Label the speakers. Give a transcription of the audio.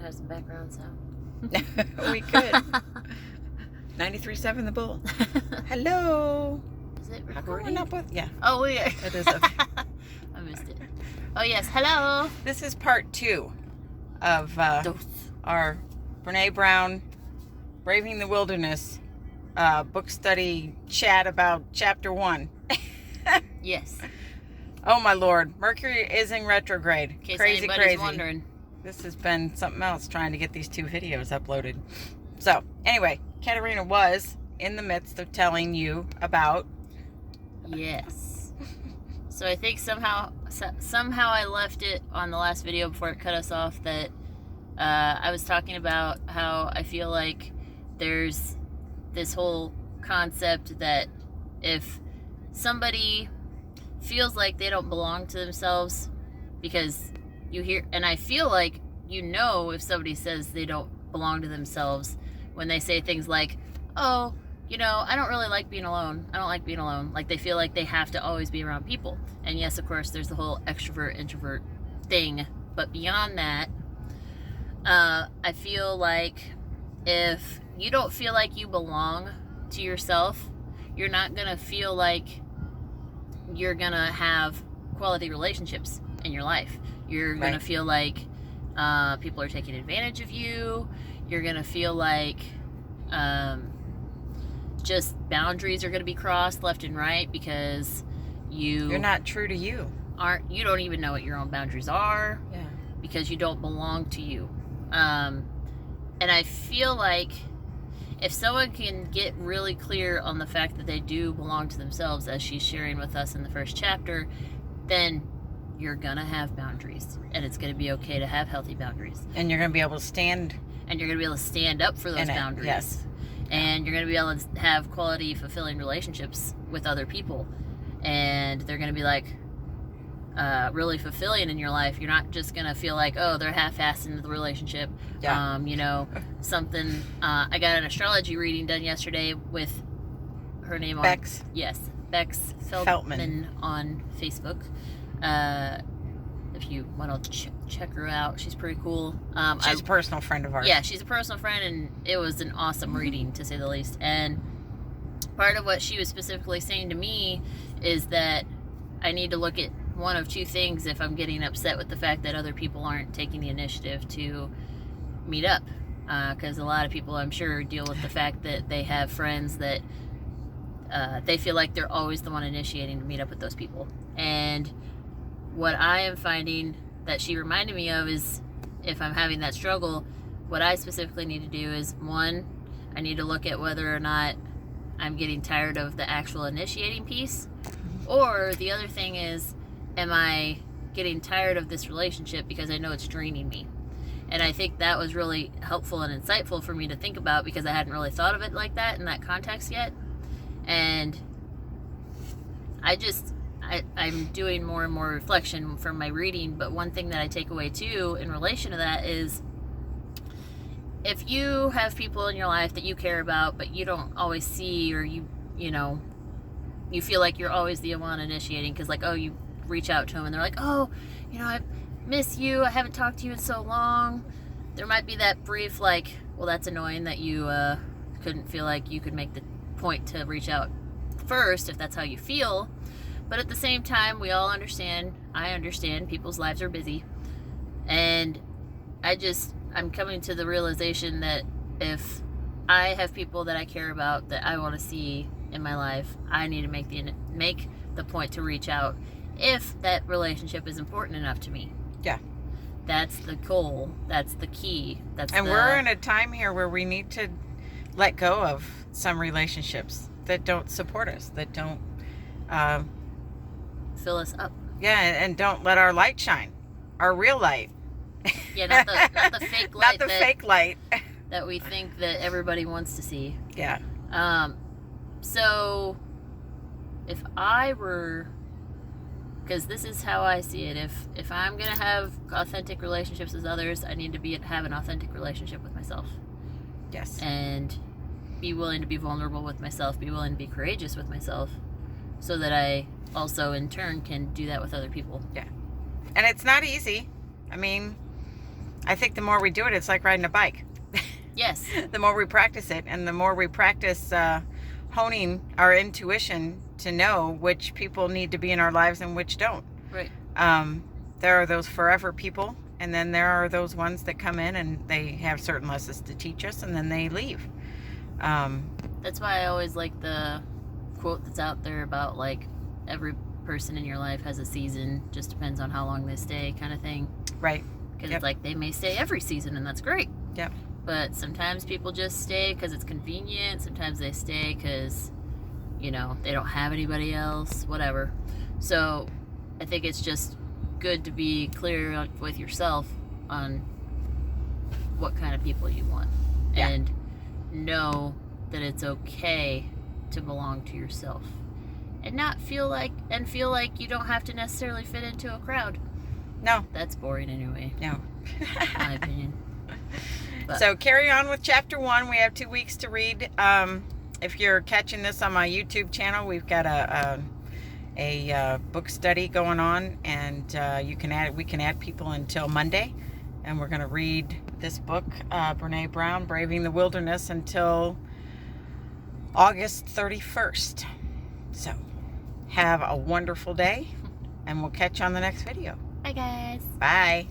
Speaker 1: have some background sound.
Speaker 2: We could. 93.7 The Bull. Hello.
Speaker 1: Is it
Speaker 2: How come we're
Speaker 1: recording?
Speaker 2: not both? Yeah,
Speaker 1: Oh, we are.
Speaker 2: it is. Okay.
Speaker 1: I missed it. Oh, yes. Hello.
Speaker 2: This is part 2 of
Speaker 1: Dose.
Speaker 2: our Brene Brown Braving the Wilderness book study chat about chapter 1.
Speaker 1: Yes.
Speaker 2: Oh my Lord, Mercury is in retrograde.
Speaker 1: In case
Speaker 2: Crazy,
Speaker 1: anybody's
Speaker 2: crazy.
Speaker 1: wondering.
Speaker 2: This has been something else trying to get these 2 videos uploaded. So, anyway, Katerina was in the midst of telling you about...
Speaker 1: Yes. So I think somehow I left it on the last video before it cut us off that I was talking about how I feel like there's this whole concept that if somebody feels like they don't belong to themselves, because you hear, and I feel like if somebody says they don't belong to themselves when they say things like, oh, I don't really like being alone. I don't like being alone. Like they feel like they have to always be around people. And yes, of course, there's the whole extrovert, introvert thing. But beyond that, I feel like if you don't feel like you belong to yourself, you're not going to feel like you're going to have quality relationships in your life. You're going to feel like people are taking advantage of you. You're going to feel like just boundaries are going to be crossed left and right because you're
Speaker 2: not true to you.
Speaker 1: You don't even know what your own boundaries are.
Speaker 2: Yeah.
Speaker 1: Because you don't belong to you. And I feel like if someone can get really clear on the fact that they do belong to themselves, as she's sharing with us in the first chapter, then you're gonna have boundaries, and it's gonna be okay to have healthy boundaries.
Speaker 2: And you're gonna be able to stand.
Speaker 1: And you're gonna be able to stand up for those boundaries.
Speaker 2: Yes.
Speaker 1: And you're gonna be able to have quality, fulfilling relationships with other people, and they're gonna be like really fulfilling in your life. You're not just gonna feel like, oh, they're half-assed into the relationship.
Speaker 2: Yeah.
Speaker 1: Something. I got an astrology reading done yesterday with her name
Speaker 2: Bex.
Speaker 1: Yes, Bex Feldman on Facebook. If you want to check her out, she's pretty cool.
Speaker 2: She's a personal friend of ours.
Speaker 1: Yeah, she's a personal friend, and it was an awesome reading, to say the least. And part of what she was specifically saying to me is that I need to look at one of 2 things if I'm getting upset with the fact that other people aren't taking the initiative to meet up. Because a lot of people, I'm sure, deal with the fact that they have friends that they feel like they're always the one initiating to meet up with those people. And what I am finding that she reminded me of is, if I'm having that struggle, what I specifically need to do is, 1, I need to look at whether or not I'm getting tired of the actual initiating piece. Or the other thing is, am I getting tired of this relationship because I know it's draining me? And I think that was really helpful and insightful for me to think about, because I hadn't really thought of it like that in that context yet. And I'm doing more and more reflection from my reading, but one thing that I take away too in relation to that is, if you have people in your life that you care about but you don't always see, or you feel like you're always the one initiating, because you reach out to them and they're like, oh, I miss you, I haven't talked to you in so long. There might be that brief well, that's annoying that you couldn't feel like you could make the point to reach out first if that's how you feel. But at the same time, we all understand, I understand, people's lives are busy. And I'm coming to the realization that if I have people that I care about, that I want to see in my life, I need to make the point to reach out if that relationship is important enough to me.
Speaker 2: Yeah.
Speaker 1: That's the goal. That's the key.
Speaker 2: We're in a time here where we need to let go of some relationships that don't support us, that don't
Speaker 1: fill us up.
Speaker 2: Yeah, and don't let our light shine, our real light.
Speaker 1: Yeah, not the fake light.
Speaker 2: Not the fake light
Speaker 1: that we think that everybody wants to see.
Speaker 2: Yeah.
Speaker 1: So if I were, because this is how I see it, if I'm gonna have authentic relationships with others, I need to have an authentic relationship with myself.
Speaker 2: Yes.
Speaker 1: And be willing to be vulnerable with myself, be willing to be courageous with myself, so that I also in turn can do that with other people.
Speaker 2: Yeah. And it's not easy. I mean, I think the more we do it, it's like riding a bike.
Speaker 1: Yes.
Speaker 2: The more we practice it, and the more we practice honing our intuition to know which people need to be in our lives and which don't.
Speaker 1: Right.
Speaker 2: There are those forever people, and then there are those ones that come in and they have certain lessons to teach us, and then they leave.
Speaker 1: That's why I always like the quote that's out there about like every person in your life has a season, just depends on how long they stay, kind of thing.
Speaker 2: Right.
Speaker 1: Because
Speaker 2: Yep.
Speaker 1: it's like they may stay every season, and that's great.
Speaker 2: Yep.
Speaker 1: But sometimes people just stay because it's convenient. Sometimes they stay because, you know, they don't have anybody else, whatever. So I think it's just good to be clear with yourself on what kind of people you want.
Speaker 2: Yeah.
Speaker 1: And know that it's okay to belong to yourself. And not feel like you don't have to necessarily fit into a crowd.
Speaker 2: No.
Speaker 1: That's boring anyway,
Speaker 2: No.
Speaker 1: in my opinion. But-
Speaker 2: So carry on with chapter 1. We have 2 weeks to read. If you're catching this on my YouTube channel, we've got a book study going on, and we can add people until Monday, and we're going to read this book, Brene Brown, Braving the Wilderness, until August 31st. So have a wonderful day, and we'll catch you on the next video.
Speaker 1: Bye, guys.
Speaker 2: Bye.